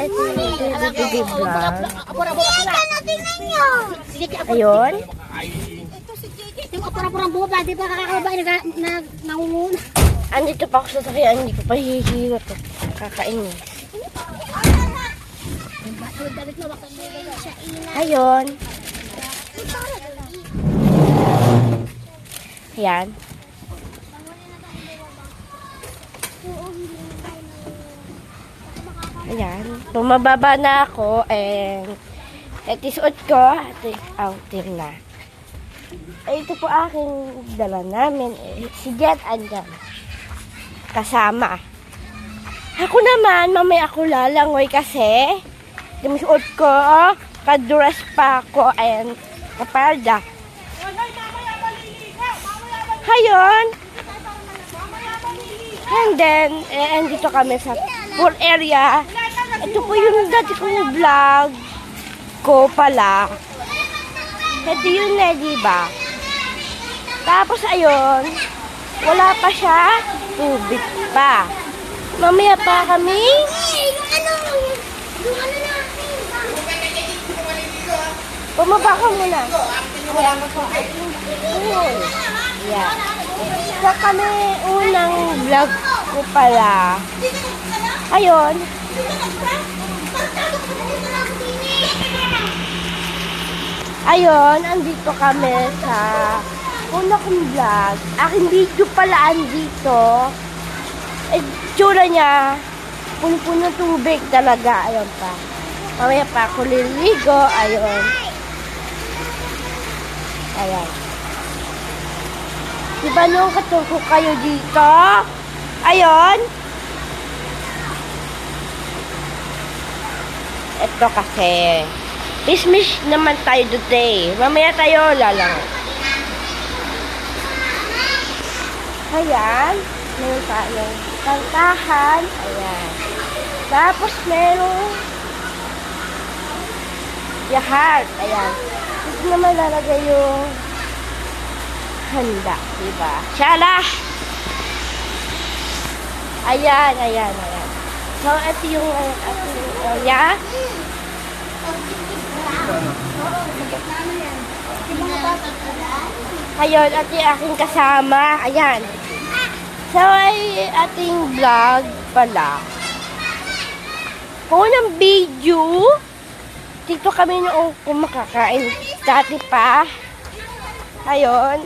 ito yung TV vlog. Ayun. Yung kapura-purang buba, di ba kakakaba nangunguna? Andito pa ako sa sakyan, hindi ko pa hihirap. Kakain. Ayun. Ayan. Ayan. Bumababa na ako and isuot ko at outing na. Ito po aking dala namin. Si Jet andyan. Kasama. Ako naman, mamaya ako lalangoy kasi suot ko, kadress pa ako and kapalda. Ayun. And then, andito kami sa pool area. Ito po yung dati kong vlog ko pala. Ito yun na, diba? Tapos, ayun, wala pa siya, tubig pa. Mamaya pa kami. Bumaba ka muna. Yeah. Sa kami unang vlog ko pala. Ayun. Ayun, andito kami sa una kong vlog. Aking video pala andito. Tsura niya, puno-puno tubig talaga. Ayun pa. Mamaya pa ako liligo. Ayun. Ayan. Diba nung katungko kayo dito? Ayun. Ito kasi. Miss naman tayo today. Mamaya tayo lalang. Ayan. Meron tayong kantahan. Ayan. Tapos merong yahat. Ayan. Ito naman lalagay yung handa. Diba? Shala! Ayan, ayan, ayan. So, ito yung ating area. Ayun, at yung aking kasama. Ayan. So, ay ating vlog pala. Kung unang video, dito kami noong kumakakain. Dati pa. Ayun.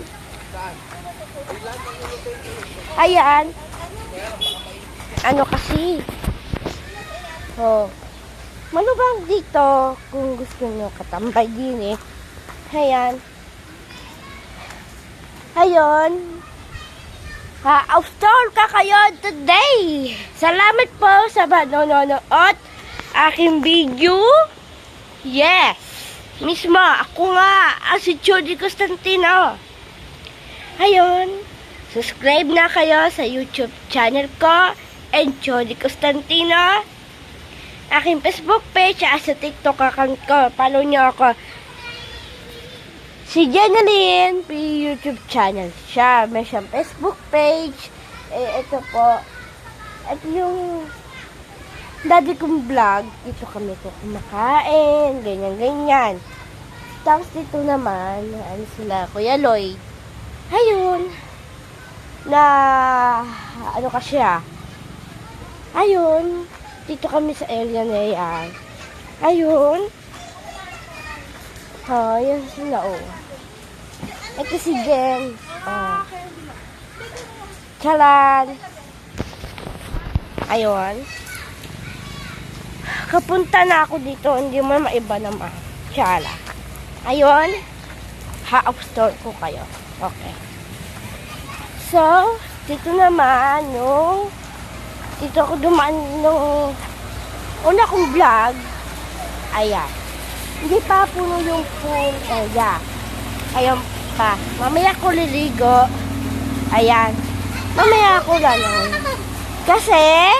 Ayan. Ano kasi? Oh. Malubang dito kung gusto nyo katambay din eh. Ayan. Ayun. Ha-outstall ka kayo today. Salamat po sa panonood aking video. Yes. Mismo, ako nga si Jody Constantino. Ayun. Subscribe na kayo sa YouTube channel ko and Jody Constantino. Aking Facebook page at sa TikTok account ko. Follow nyo ako. Si Jeneline, YouTube channel siya. May siyang Facebook page. Ito po. Ito yung dati kong vlog. Dito kami ko kumakain. Ganyan-ganyan. Tapos dito naman, ano sila, Kuya Lloyd. Ayun. Na, ano kasi ayun. Dito kami sa area na yan. Ayun. Yan sila, Ito si Jen. Chalan. Ayun. Kapunta na ako dito. Hindi mo maiba naman. Chala. Ayun. Ha-upstore ko kayo. Okay. So, dito naman, dito ako dumaan nung una kong vlog. Ayan. Hindi pa puno yung pool area. Ayan pa. Mamaya ko liligo. Ayan. Mamaya ako lalang. Kasi,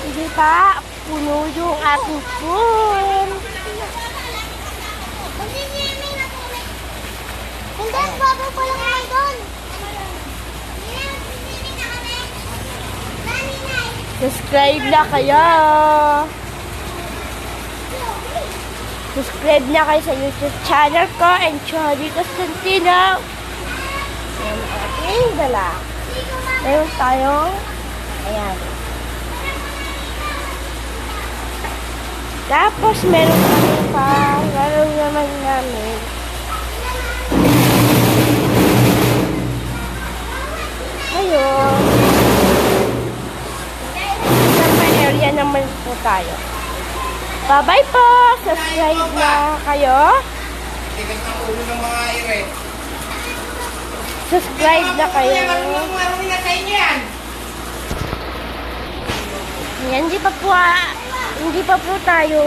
hindi pa puno yung ating pool. Hindi, babo ko lang doon. Subscribe na kayo. Subscribe na kayo sa YouTube channel ko and Chody Constantino. Ayan ang ating dala. Meron tayong, ayan. Tapos meron kami pa, meron naman namin. Ayun. Sa may area naman po tayo. Bye-bye po! Subscribe na kayo. Tigas ng ulo ng mga ire. Subscribe na kayo. Marami na sa inyo yan. Yan, hindi pa po tayo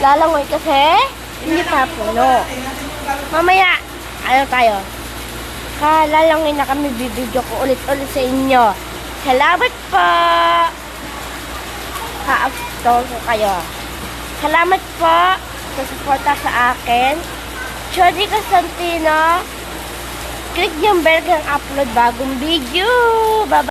lalangoy kasi hindi pa puno. Mamaya, ano tayo? Lalangoy na kami, bibidyo ko ulit-ulit sa inyo. Salamat po! Ha-upstore ko kayo. Salamat po sa suporta sa akin. Chody Constantino. Click yung bell ng upload bagong video. Bye-bye!